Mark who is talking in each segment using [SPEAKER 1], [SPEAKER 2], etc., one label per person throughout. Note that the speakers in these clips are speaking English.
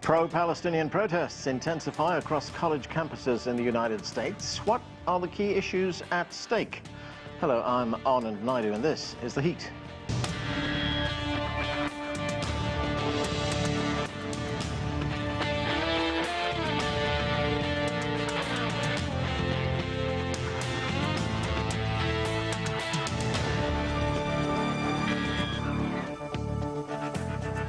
[SPEAKER 1] Pro-Palestinian protests intensify across college campuses in the United States. What are the key issues at stake? Hello, I'm Anand Naidu, and this is The Heat.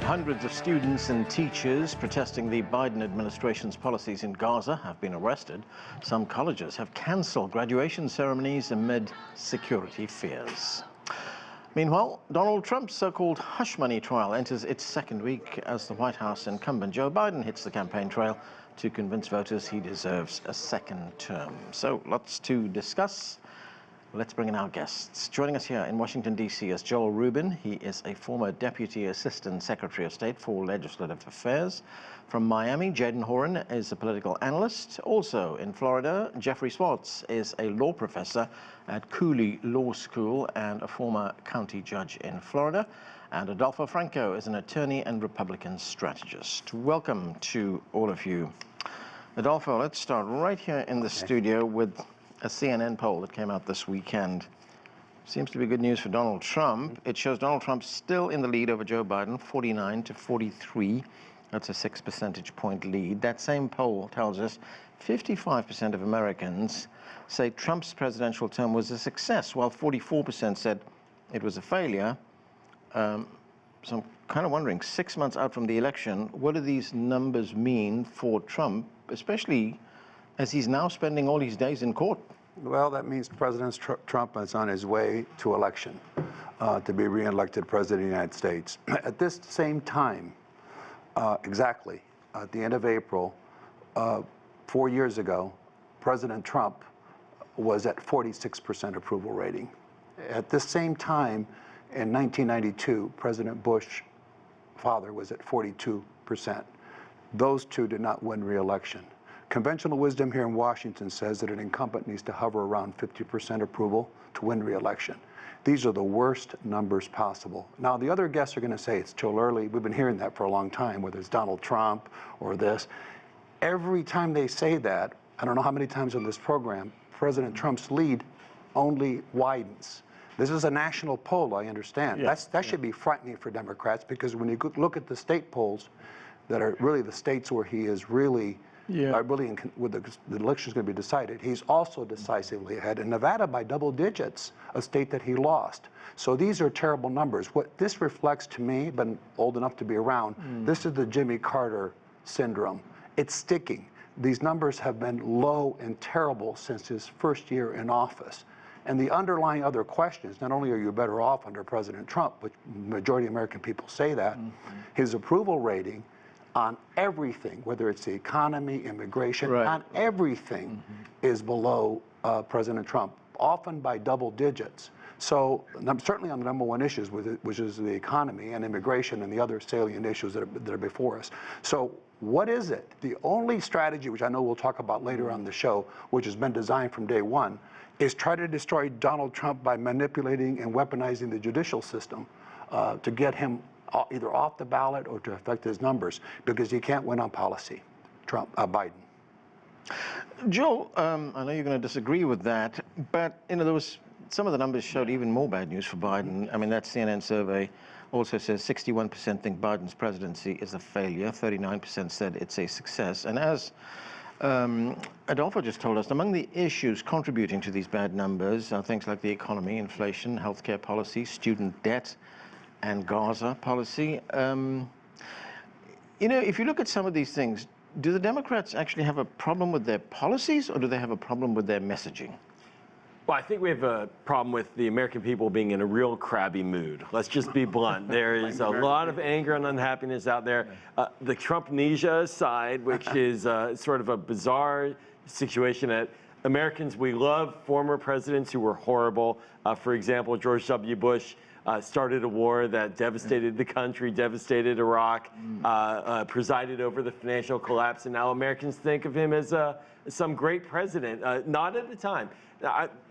[SPEAKER 1] Hundreds of students and teachers protesting the Biden administration's policies in Gaza have been arrested. Some colleges have cancelled graduation ceremonies amid security fears. Meanwhile, Donald Trump's so-called hush money trial enters its second week as the White House incumbent Joe Biden hits the campaign trail to convince voters he deserves a second term. So lots to discuss. Let's bring in our guests. Joining us here in Washington, D.C. is Joel Rubin. He is a former Deputy Assistant Secretary of State for Legislative Affairs. From Miami, Jadan Horyn is a political analyst. Also in Florida, Jeffrey Swartz is a law professor at Cooley Law School and a former county judge in Florida. And Adolfo Franco is an attorney and Republican strategist. Welcome to all of you. Adolfo, let's start right here in the studio with a CNN poll that came out this weekend. Seems to be good news for Donald Trump. It shows Donald Trump still in the lead over Joe Biden, 49 to 43. That's a 6 percentage point lead. That same poll tells us 55% of Americans say Trump's presidential term was a success, while 44% said it was a failure. So I'm kind of wondering, 6 months out from the election, what do these numbers mean for Trump, especially as he's now spending all his days in court?
[SPEAKER 2] Well, that means President Trump is on his way to election, to be re-elected President of the United States. At this same time, exactly, at the end of April, 4 years ago, President Trump was at 46% approval rating. At this same time, in 1992, President Bush's father was at 42%. Those two did not win re-election. Conventional wisdom here in Washington says that an incumbent needs to hover around 50% approval to win re-election. These are the worst numbers possible. Now, the other guests are going to say it's too early. We've been hearing that for a long time, whether it's Donald Trump or this. Every time they say that, I don't know how many times on this program, President Trump's lead only widens. This is a national poll, I understand.
[SPEAKER 1] Yeah.
[SPEAKER 2] That should be frightening for Democrats, because when you look at the state polls that are really the states where he is really with the election is going to be decided, he's also decisively ahead. In Nevada, by double digits, a state that he lost. So these are terrible numbers. What this reflects to me, but old enough to be around, this is the Jimmy Carter syndrome. It's sticking. These numbers have been low and terrible since his first year in office. And the underlying other question is, not only are you better off under President Trump, but majority of American people say that, his approval rating on everything, whether it's the economy, immigration, on everything is below President Trump, often by double digits. So certainly on the number one issues, which is the economy and immigration and the other salient issues that are before us. So what is it? The only strategy, which I know we'll talk about later on the show, which has been designed from day one, is try to destroy Donald Trump by manipulating and weaponizing the judicial system to get him either off the ballot or to affect his numbers, because he can't win on policy, Biden.
[SPEAKER 1] Joe, I know you're going to disagree with that, but there was some of the numbers showed even more bad news for Biden. I mean, that CNN survey also says 61% think Biden's presidency is a failure, 39% said it's a success. And as Adolfo just told us, among the issues contributing to these bad numbers are things like the economy, inflation, healthcare policy, student debt, and Gaza policy. If you look at some of these things, do the Democrats actually have a problem with their policies, or do they have a problem with their messaging?
[SPEAKER 3] Well, I think we have a problem with the American people being in a real crabby mood. Let's just be blunt. There is a lot of anger and unhappiness out there. The Trump-nesia aside, which is sort of a bizarre situation that Americans, we love former presidents who were horrible. For example, George W. Bush started a war that devastated the country, devastated Iraq, presided over the financial collapse, and now Americans think of him as some great president. Not at the time.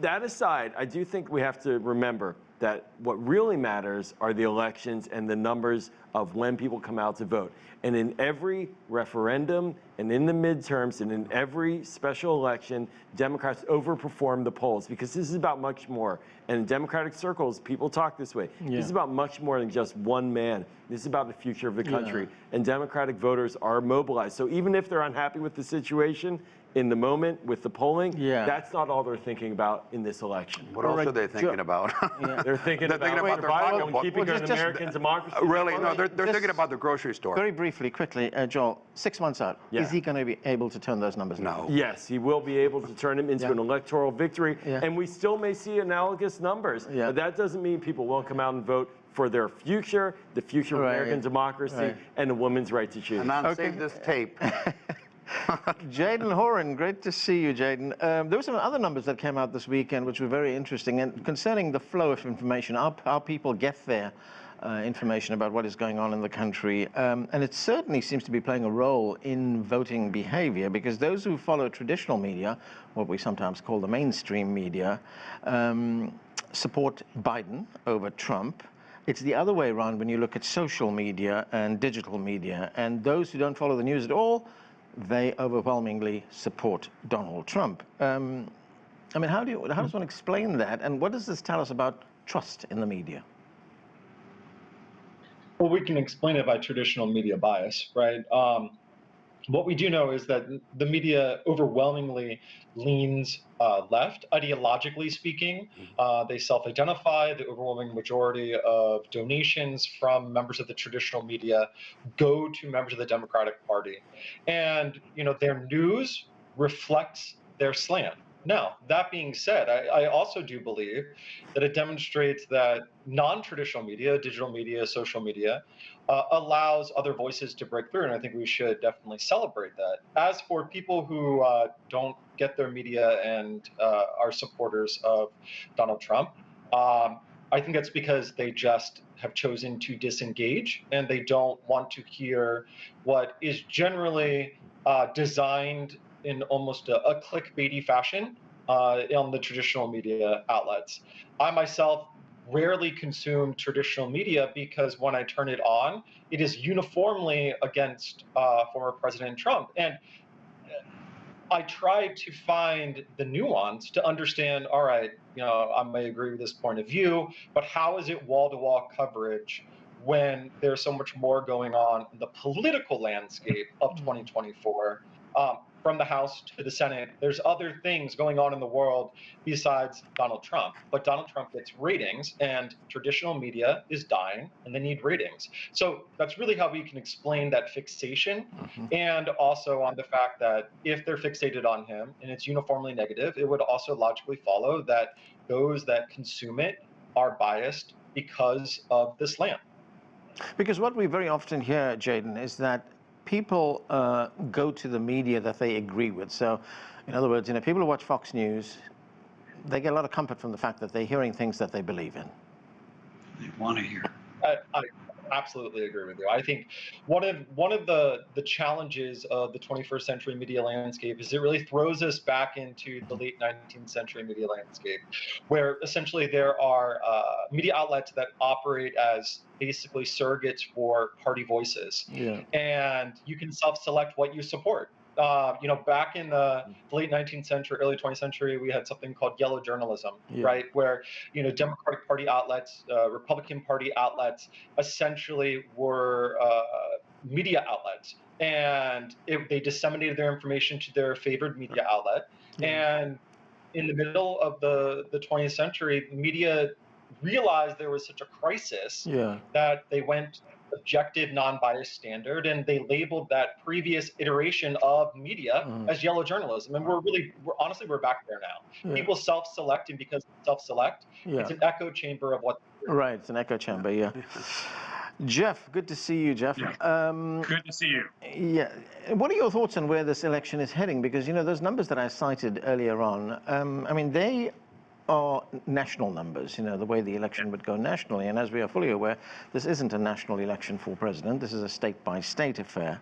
[SPEAKER 3] That aside, I do think we have to remember that what really matters are the elections and the numbers of when people come out to vote. And in every referendum and in the midterms and in every special election, Democrats overperform the polls because this is about much more. And in Democratic circles, people talk this way. This is about much more than just one man. This is about the future of the country. And Democratic voters are mobilized. So even if they're unhappy with the situation, in the moment with the polling, that's not all they're thinking about in this election.
[SPEAKER 2] What else are they thinking about?
[SPEAKER 3] They're thinking about
[SPEAKER 2] their
[SPEAKER 3] survival and
[SPEAKER 2] pocketbook.
[SPEAKER 3] keeping an American democracy.
[SPEAKER 2] Really? No, they're thinking about the grocery store.
[SPEAKER 1] Very briefly, quickly, Joel, 6 months out, is he going to be able to turn those numbers around?
[SPEAKER 2] No.
[SPEAKER 3] Yes, he will be able to turn them into an electoral victory, and we still may see analogous numbers. But that doesn't mean people won't come out and vote for their future, the future of American democracy, and a woman's right to choose.
[SPEAKER 2] And now save this tape.
[SPEAKER 1] Jadan Horyn, great to see you, Jadan. There were some other numbers that came out this weekend which were very interesting, and concerning the flow of information, how people get their information about what is going on in the country. And it certainly seems to be playing a role in voting behavior, because those who follow traditional media, what we sometimes call the mainstream media, support Biden over Trump. It's the other way around when you look at social media and digital media, and those who don't follow the news at all, they overwhelmingly support Donald Trump. I mean, how does one explain that, and what does this tell us about trust in the media?
[SPEAKER 4] Well, we can explain it by traditional media bias, right? What we do know is that the media overwhelmingly leans left, ideologically speaking. They self-identify. The overwhelming majority of donations from members of the traditional media go to members of the Democratic Party. And, their news reflects their slant. Now, that being said, I also do believe that it demonstrates that non-traditional media, digital media, social media, allows other voices to break through, and I think we should definitely celebrate that. As for people who don't get their media and are supporters of Donald Trump, I think that's because they just have chosen to disengage, and they don't want to hear what is generally designed in almost a clickbaity fashion on the traditional media outlets. I myself rarely consume traditional media because when I turn it on, it is uniformly against former President Trump. And I try to find the nuance to understand, all right, I may agree with this point of view, but how is it wall-to-wall coverage when there's so much more going on in the political landscape of 2024? From the House to the Senate, there's other things going on in the world besides Donald Trump. But Donald Trump gets ratings, and traditional media is dying, and they need ratings. So that's really how we can explain that fixation, and also on the fact that if they're fixated on him and it's uniformly negative, it would also logically follow that those that consume it are biased because of the slant.
[SPEAKER 1] Because what we very often hear, Jadan, is that people go to the media that they agree with. So, in other words, people who watch Fox News, they get a lot of comfort from the fact that they're hearing things that they believe in.
[SPEAKER 5] They want to hear.
[SPEAKER 4] I absolutely agree with you. I think one of the challenges of the 21st century media landscape is it really throws us back into the late 19th century media landscape, where essentially there are media outlets that operate as basically surrogates for party voices. And you can self-select what you support. Back in the late 19th century, early 20th century, we had something called yellow journalism, right? Where, Democratic Party outlets, Republican Party outlets essentially were media outlets. And they disseminated their information to their favored media outlet. And in the middle of the 20th century, media realized there was such a crisis that they went objective, non-biased standard, and they labeled that previous iteration of media as yellow journalism. And we're honestly back there now. People self-select, and because they self-select, it's an echo chamber of what.
[SPEAKER 1] Right, it's an echo chamber, Jeff, good to see you, Jeff.
[SPEAKER 5] Good to see you.
[SPEAKER 1] Yeah, what are your thoughts on where this election is heading? Because, those numbers that I cited earlier on, I mean, they are national numbers, the way the election would go nationally. And as we are fully aware, this isn't a national election for president. This is a state-by-state affair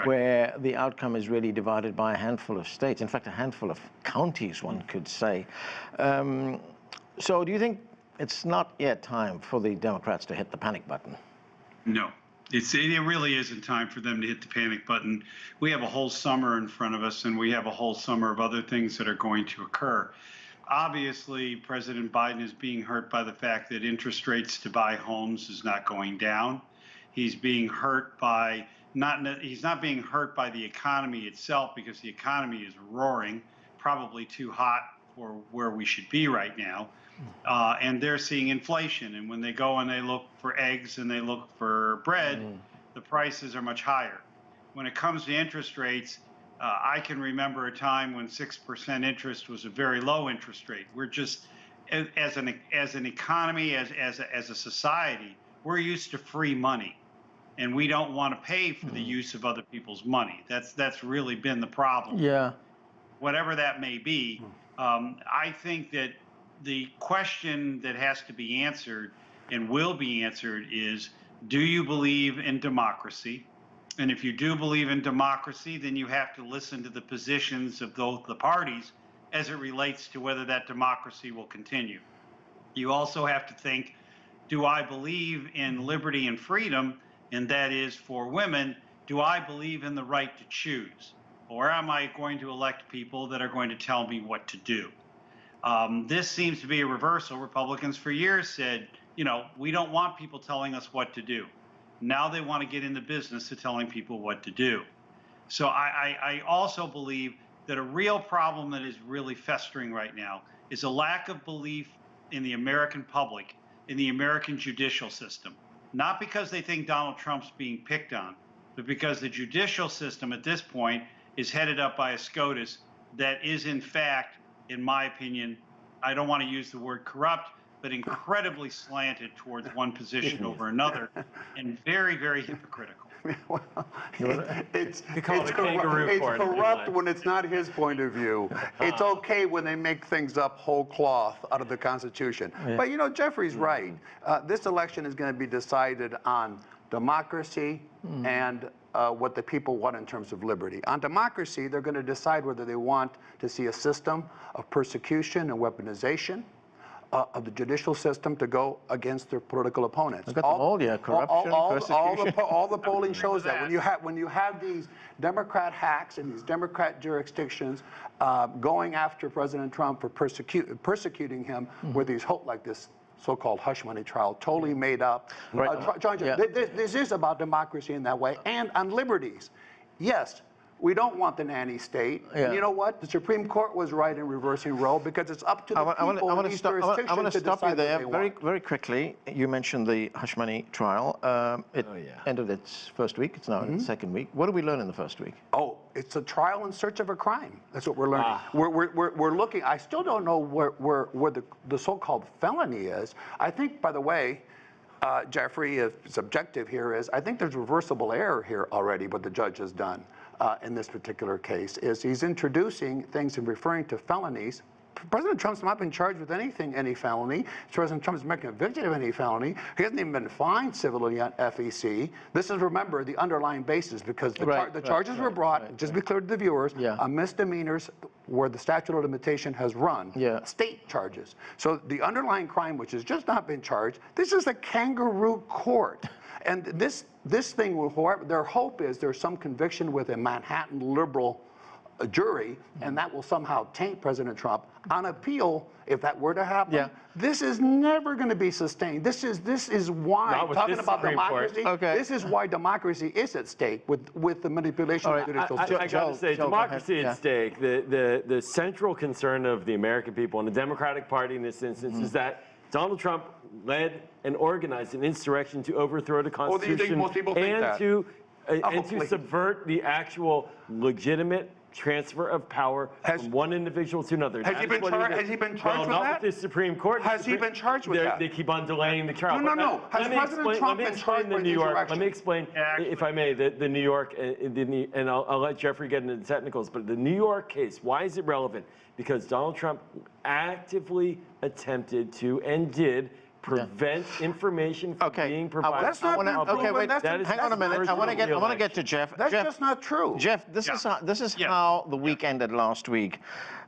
[SPEAKER 1] where the outcome is really divided by a handful of states. In fact, a handful of counties, one could say. So do you think it's not yet time for the Democrats to hit the panic button.
[SPEAKER 5] No, it really isn't time for them to hit the panic button. We have a whole summer in front of us, and we have a whole summer of other things that are going to occur. Obviously, President Biden is being hurt by the fact that interest rates to buy homes is not going down. He's being hurt by he's not being hurt by the economy itself, because the economy is roaring, probably too hot for where we should be right now. And they're seeing inflation. And when they go and they look for eggs and they look for bread, the prices are much higher. When it comes to interest rates, I can remember a time when 6% interest was a very low interest rate. We're just, as an economy, as a society, we're used to free money. And we don't want to pay for the use of other people's money. That's really been the problem.
[SPEAKER 1] Yeah.
[SPEAKER 5] Whatever that may be, I think that the question that has to be answered and will be answered is, do you believe in democracy? And if you do believe in democracy, then you have to listen to the positions of both the parties as it relates to whether that democracy will continue. You also have to think, do I believe in liberty and freedom? And that is, for women, do I believe in the right to choose? Or am I going to elect people that are going to tell me what to do? This seems to be a reversal. Republicans for years said, you know, we don't want people telling us what to do. Now they want to get in the business of telling people what to do. So I also believe that a real problem that is really festering right now is a lack of belief in the American public, in the American judicial system. Not because they think Donald Trump's being picked on, but because the judicial system at this point is headed up by a SCOTUS that is, in fact, in my opinion, I don't want to use the word corrupt, but incredibly slanted towards one position over another, and very, very hypocritical.
[SPEAKER 2] Well, it's
[SPEAKER 3] corrupt
[SPEAKER 2] when it's not his point of view. It's okay when they make things up whole cloth out of the Constitution. Yeah. But you know, Jeffrey's right. This election is going to be decided on democracy and what the people want in terms of liberty. On democracy, they're going to decide whether they want to see a system of persecution and weaponization of the judicial system to go against their political opponents.
[SPEAKER 1] Look at all corruption, persecution.
[SPEAKER 2] All the polling shows that when you have these Democrat hacks in these Democrat jurisdictions going after President Trump for persecuting him with these like this so-called hush money trial, totally made up.
[SPEAKER 1] Right.
[SPEAKER 2] John, this is about democracy in that way, and on liberties. Yes, we don't want the nanny state. Yeah. And you know what? The Supreme Court was right in reversing Roe, because it's up to the people in these jurisdictions
[SPEAKER 1] I want to stop you there very
[SPEAKER 2] want.
[SPEAKER 1] quickly. You mentioned the hush money trial. It ended its first week. It's now in its second week. What did we learn in the first week?
[SPEAKER 2] Oh, it's a trial in search of a crime. That's what we're learning. We're looking. I still don't know where the so-called felony is. I think, by the way, Jeffrey, if it's objective here, is I think there's reversible error here already, what the judge has done. In this particular case, is he's introducing things and referring to felonies. President Trump's not been charged with any felony. President Trump's been convicted of any felony. He hasn't even been fined civilly on FEC. This is, remember, the underlying basis, because the charges were brought, just be clear to the viewers, on misdemeanors where the statute of limitation has run, state charges. So the underlying crime, which has just not been charged, this is a kangaroo court. And this thing, their hope is there's some conviction with a Manhattan liberal jury, and that will somehow taint President Trump. On appeal, if that were to happen, this is never going to be sustained. This is why, talking about democracy, this is why democracy is at stake with the manipulation of the judicial system.
[SPEAKER 3] I got to say, democracy at stake, the central concern of the American people and the Democratic Party in this instance is that Donald Trump led and organized an insurrection to overthrow the Constitution and to subvert the actual legitimate transfer of power from one individual to another.
[SPEAKER 2] Has he been charged with
[SPEAKER 3] not
[SPEAKER 2] that?
[SPEAKER 3] With the Supreme Court.
[SPEAKER 2] Has he been charged with that?
[SPEAKER 3] They keep on delaying the trial.
[SPEAKER 2] No. Has President Trump been charged with insurrection?
[SPEAKER 3] Let me explain, if I may, the New York, and I'll let Jeffrey get into the technicals, but the New York case, why is it relevant? Because Donald Trump actively attempted to and did prevent information from being provided.
[SPEAKER 2] That's not
[SPEAKER 1] hang on a minute. I want to get to Jeff.
[SPEAKER 2] That's just not true.
[SPEAKER 1] Jeff, this is how the week ended last week.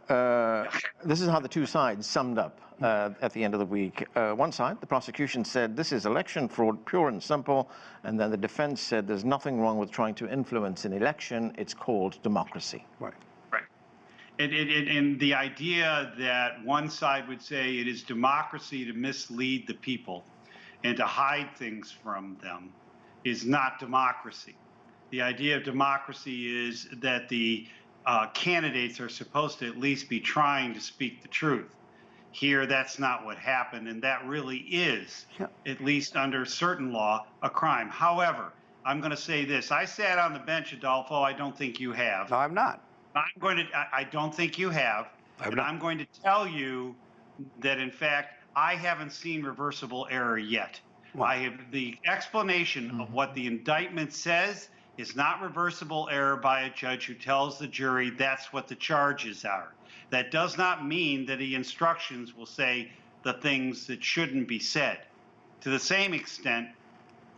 [SPEAKER 1] This is how the two sides summed up at the end of the week. One side, the prosecution said this is election fraud, pure and simple, and then the defense said there's nothing wrong with trying to influence an election. It's called democracy.
[SPEAKER 2] Right.
[SPEAKER 5] Right. And the idea that one side would say it is democracy to mislead the people and to hide things from them is not democracy. The idea of democracy is that the candidates are supposed to at least be trying to speak the truth. Here, that's not what happened, and that really is, at least under certain law, a crime. However, I'm going to say this. I sat on the bench, Adolfo. I don't think you have.
[SPEAKER 2] No, I'm not.
[SPEAKER 5] I don't think you have. I'm going to tell you that, in fact, I haven't seen reversible error yet.
[SPEAKER 2] Wow.
[SPEAKER 5] I have the explanation of what the indictment says is not reversible error by a judge who tells the jury that's what the charges are. That does not mean that the instructions will say the things that shouldn't be said. To the same extent,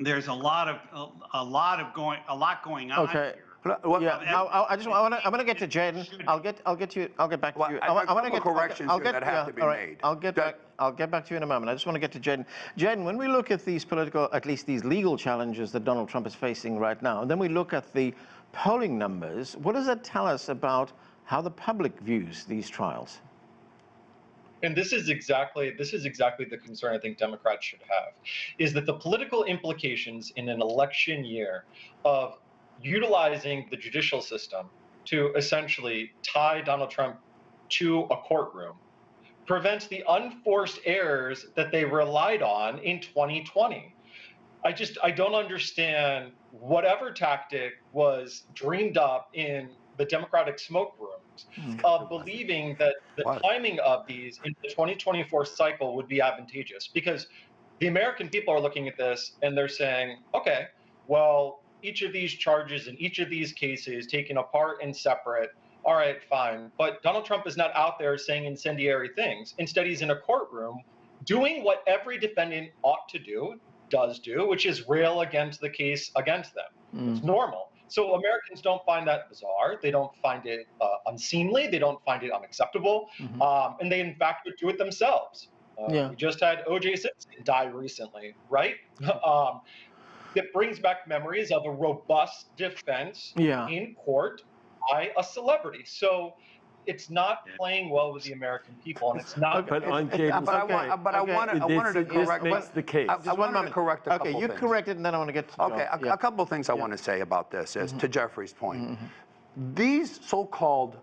[SPEAKER 5] there's a lot going on here.
[SPEAKER 1] Yeah, I'm going to get to Jadan. I'll get back to you.
[SPEAKER 2] I want to get corrections that have to be made.
[SPEAKER 1] I'll get back to you in a moment. I just want to get to Jadan. Jadan, when we look at these political, at least these legal challenges that Donald Trump is facing right now, and then we look at the polling numbers, what does that tell us about how the public views these trials?
[SPEAKER 4] And this is exactly the concern I think Democrats should have, is that the political implications in an election year of utilizing the judicial system to essentially tie Donald Trump to a courtroom prevents the unforced errors that they relied on in 2020. I don't understand whatever tactic was dreamed up in the Democratic smoke rooms of believing that the timing of these in the 2024 cycle would be advantageous, because the American people are looking at this and they're saying, okay, well, each of these charges and each of these cases taken apart and separate, all right, fine. But Donald Trump is not out there saying incendiary things. Instead, he's in a courtroom doing what every defendant ought to do, does do, which is rail against the case against them. It's normal. So Americans don't find that bizarre. They don't find it unseemly. They don't find it unacceptable. And they, in fact, would do it themselves. We just had O.J. Simpson die recently, right? That brings back memories of a robust defense in court by a celebrity. So it's not playing well with the American people, and it's not.
[SPEAKER 3] But on Jadan's
[SPEAKER 2] I wanted to correct
[SPEAKER 3] the case.
[SPEAKER 2] I wanted to correct a couple things.
[SPEAKER 1] Okay, you correct it, and then I want to get to
[SPEAKER 2] a couple of things I want to say about this is, to Jeffrey's point, these so-called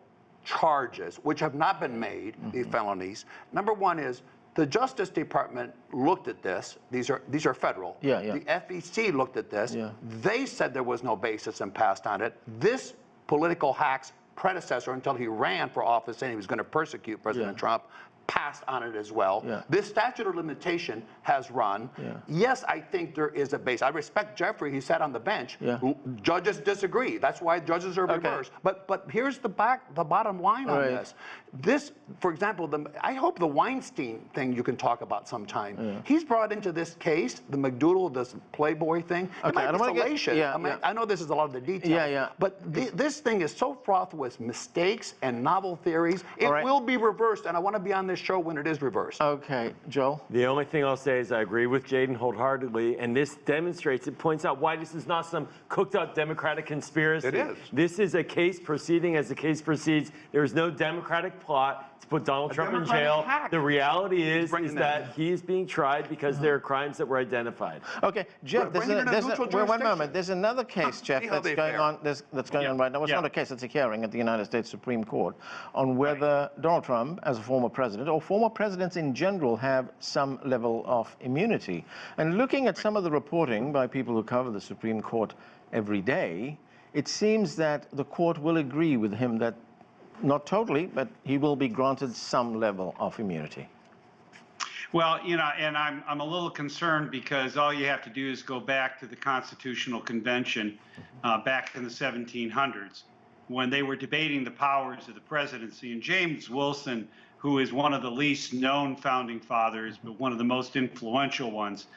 [SPEAKER 2] charges, which have not been made, the felonies, number one is, the Justice Department looked at this. These are federal. The FEC looked at this. They said there was no basis and passed on it. This political hack's predecessor, until he ran for office saying he was going to persecute President Trump, passed on it as well. This statute of limitation has run. Yes, I think there is a base. I respect Jeffrey. He sat on the bench. Judges disagree. That's why judges are reversed. But here's the bottom line on this. This, for example, I hope the Weinstein thing you can talk about sometime. He's brought into this case, the McDougal, this Playboy thing. It might be salacious. I know this is a lot of the details. But this thing is so fraught with mistakes and novel theories. It will be reversed, and I want to be on this show when it is reversed.
[SPEAKER 1] Okay, Joel?
[SPEAKER 3] The only thing I'll say is I agree with Jadan wholeheartedly, and this demonstrates, it points out why this is not some cooked-up Democratic conspiracy.
[SPEAKER 2] It is.
[SPEAKER 3] This is a case proceeding as the case proceeds. There is no Democratic plot to put Donald Trump in jail. The reality is that he is being tried because there are crimes that were identified.
[SPEAKER 1] Okay, Jeff, one moment. There's another case, Jeff, that's going on. That's going on right now. Well, it's not a case; it's a hearing at the United States Supreme Court on whether Donald Trump, as a former president, or former presidents in general, have some level of immunity. And looking at some of the reporting by people who cover the Supreme Court every day, it seems that the court will agree with him that, not totally, but he will be granted some level of immunity.
[SPEAKER 5] Well, and I'm a little concerned because all you have to do is go back to the Constitutional Convention back in the 1700s when they were debating the powers of the presidency. And James Wilson, who is one of the least known founding fathers, but one of the most influential ones,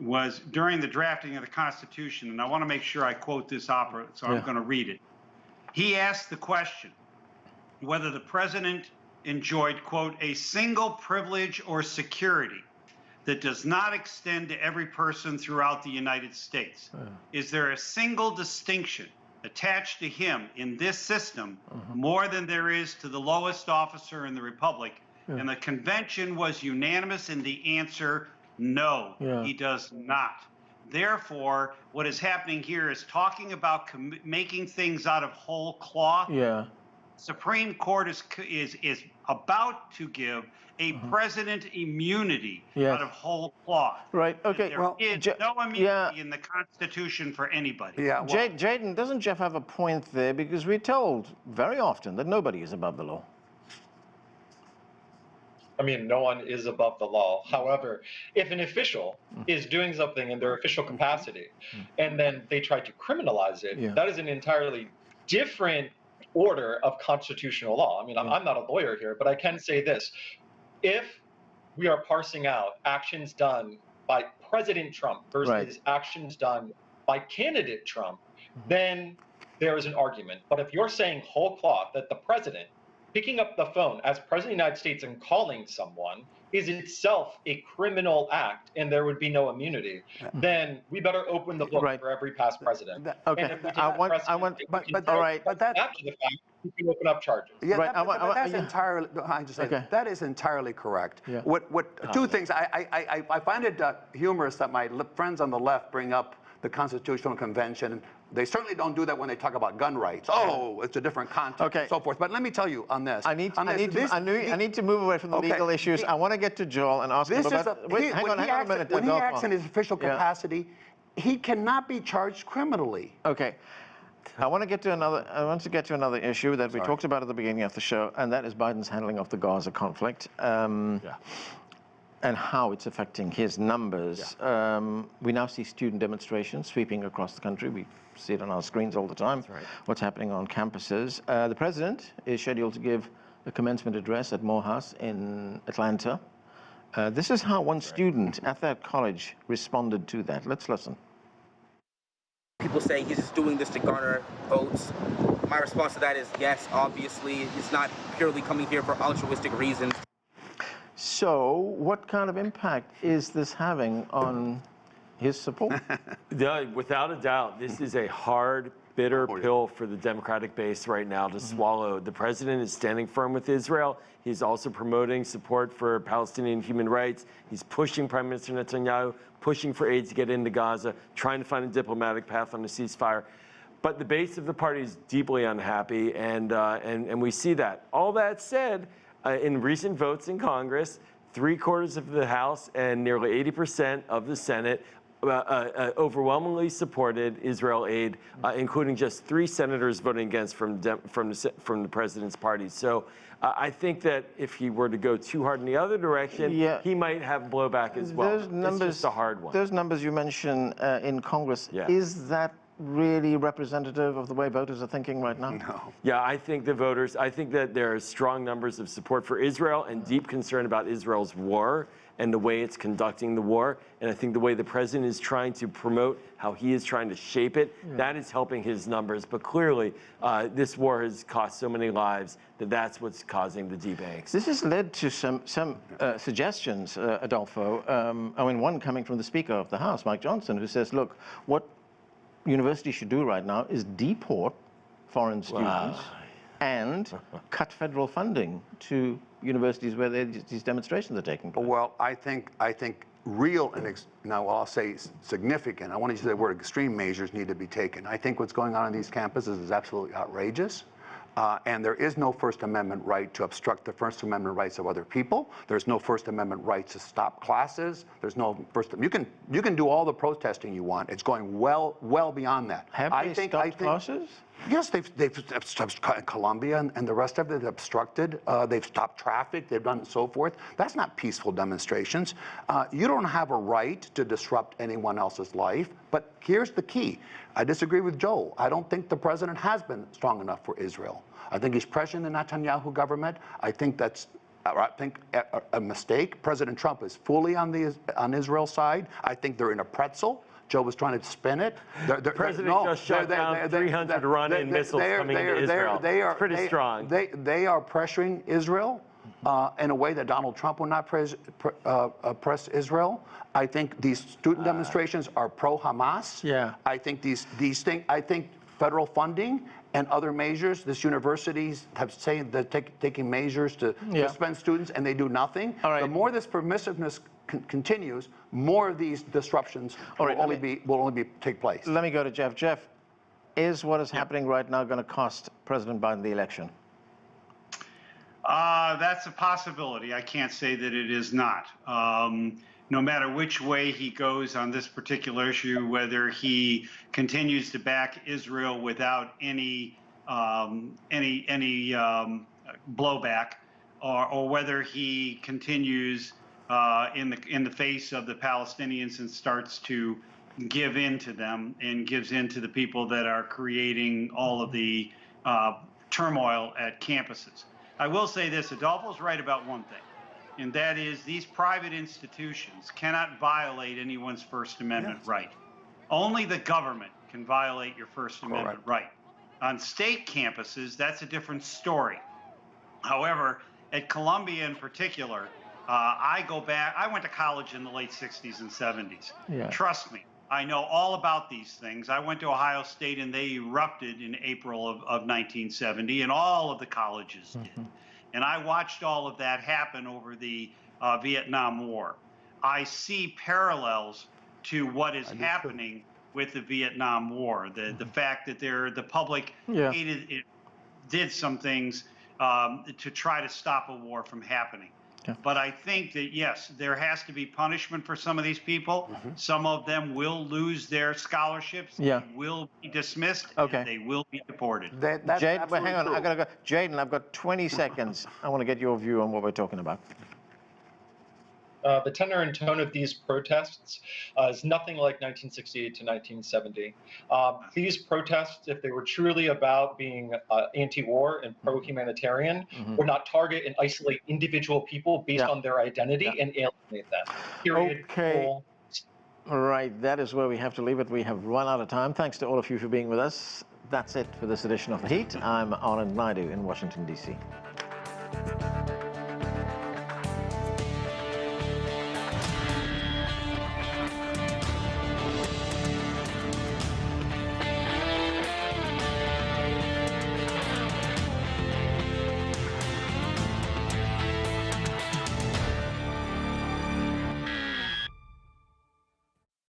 [SPEAKER 5] was during the drafting of the Constitution, and I want to make sure I quote this opera, so I'm going to read it. He asked the question whether the president enjoyed, quote, a single privilege or security that does not extend to every person throughout the United States? Is there a single distinction attached to him in this system more than there is to the lowest officer in the republic? And the convention was unanimous in the answer, no, he does not. Therefore, what is happening here is talking about making things out of whole cloth. Supreme Court is about to give a president immunity out of whole cloth.
[SPEAKER 1] Right. Okay.
[SPEAKER 5] There is no immunity in the Constitution for anybody.
[SPEAKER 1] Jadan, doesn't Jeff have a point there? Because we're told very often that nobody is above the law.
[SPEAKER 4] I mean, no one is above the law. However, if an official is doing something in their official capacity and then they try to criminalize it, that is an entirely different order of constitutional law. I mean, I'm not a lawyer here, but I can say this. If we are parsing out actions done by President Trump versus actions done by candidate Trump, then there is an argument. But if you're saying whole cloth that the president picking up the phone as president of the United States and calling someone is itself a criminal act and there would be no immunity, then we better open the book for every past president.
[SPEAKER 1] Okay.
[SPEAKER 4] But all right. But that's after the fact, you can open up charges.
[SPEAKER 2] That is entirely correct. Two things. I find it humorous that my friends on the left bring up the Constitutional Convention. They certainly don't do that when they talk about gun rights. Oh, it's a different context and so forth. But let me tell you on this.
[SPEAKER 1] I need to move away from the legal issues. I want to get to Joel and ask him about... Hang on a minute.
[SPEAKER 2] When he acts in his official capacity, he cannot be charged criminally.
[SPEAKER 1] Okay. I want to get to another issue that we talked about at the beginning of the show, and that is Biden's handling of the Gaza conflict. And how it's affecting his numbers. We now see student demonstrations sweeping across the country. We see it on our screens all the time, what's happening on campuses. The president is scheduled to give a commencement address at Morehouse in Atlanta. This is how one student at that college responded to that. Let's listen.
[SPEAKER 6] People say he's just doing this to garner votes. My response to that is yes, obviously. It's not purely coming here for altruistic reasons.
[SPEAKER 1] So what kind of impact is this having on his support?
[SPEAKER 3] Without a doubt, this is a hard, bitter pill for the Democratic base right now to swallow. The president is standing firm with Israel. He's also promoting support for Palestinian human rights. He's pushing Prime Minister Netanyahu, pushing for aid to get into Gaza, trying to find a diplomatic path on a ceasefire. But the base of the party is deeply unhappy, and we see that. All that said, in recent votes in Congress, 3/4 of the House and nearly 80% of the Senate overwhelmingly supported Israel aid, including just 3 senators voting against from the president's party. So I think that if he were to go too hard in the other direction, he might have blowback as well. It's just a hard one.
[SPEAKER 1] Those numbers you mentioned in Congress, is that really representative of the way voters are thinking right now?
[SPEAKER 2] No.
[SPEAKER 3] Yeah, I think that there are strong numbers of support for Israel and deep concern about Israel's war and the way it's conducting the war. And I think the way the president is trying to promote how he is trying to shape it, that is helping his numbers. But clearly, this war has cost so many lives that that's what's causing the deep angst.
[SPEAKER 1] This has led to some suggestions, Adolfo. I mean, one coming from the Speaker of the House, Mike Johnson, who says, look, what universities should do right now is deport foreign students and cut federal funding to universities where these demonstrations are taking place.
[SPEAKER 2] Well, I think real and now I'll say significant. I want to use the word extreme measures need to be taken. I think what's going on these campuses is absolutely outrageous. And there is no First Amendment right to obstruct the First Amendment rights of other people. There's no First Amendment right to stop classes. There's no you can do all the protesting you want. It's going well beyond that.
[SPEAKER 1] Have they stopped classes?
[SPEAKER 2] Yes, they've stopped Columbia and the rest of it. They've obstructed. They've stopped traffic. They've done so forth. That's not peaceful demonstrations. You don't have a right to disrupt anyone else's life. But here's the key. I disagree with Joel. I don't think the president has been strong enough for Israel. I think he's pressuring the Netanyahu government. I think that's a mistake. President Trump is fully on Israel's side. I think they're in a pretzel. Joe was trying to spin it.
[SPEAKER 3] The president just shot down 300 Iranian missiles coming into Israel. It's pretty strong.
[SPEAKER 2] They are pressuring Israel in a way that Donald Trump will not press Israel. I think these student demonstrations are pro-Hamas.
[SPEAKER 1] Yeah.
[SPEAKER 2] I think these things. I think federal funding and other measures. This universities have said they're taking measures to suspend students, and they do nothing.
[SPEAKER 1] All right.
[SPEAKER 2] The more this permissiveness continues, more of these disruptions
[SPEAKER 1] All right,
[SPEAKER 2] will only take place.
[SPEAKER 1] Let me go to Jeff. Jeff, is what is happening right now going to cost President Biden the election?
[SPEAKER 5] That's a possibility. I can't say that it is not. No matter which way he goes on this particular issue, whether he continues to back Israel without any blowback, or whether he continues in the face of the Palestinians and starts to give in to them and gives in to the people that are creating all of the turmoil at campuses. I will say this, Adolfo's right about one thing, and that is these private institutions cannot violate anyone's First Amendment right. Only the government can violate your First Amendment right. On state campuses, that's a different story. However, at Columbia in particular, I go back, I went to college in the late 60s and 70s.
[SPEAKER 1] Yeah.
[SPEAKER 5] Trust me, I know all about these things. I went to Ohio State and they erupted in April of 1970, and all of the colleges did. And I watched all of that happen over the Vietnam War. I see parallels to what is happening with the Vietnam War. The fact that the public hated it, did some things to try to stop a war from happening. Yeah. But I think that, yes, there has to be punishment for some of these people. Some of them will lose their scholarships. They will be dismissed. And they will be deported.
[SPEAKER 1] Jaden, well, hang on. I gotta go. Jaden, I've got 20 seconds. I want to get your view on what we're talking about.
[SPEAKER 4] The tenor and tone of these protests is nothing like 1968 to 1970. These protests, if they were truly about being anti-war and pro-humanitarian, would not target and isolate individual people based on their identity and alienate them. Period.
[SPEAKER 1] Okay. All right, that is where we have to leave it. We have run out of time. Thanks to all of you for being with us. That's it for this edition of The Heat. I'm Anand Naidu in Washington, D.C.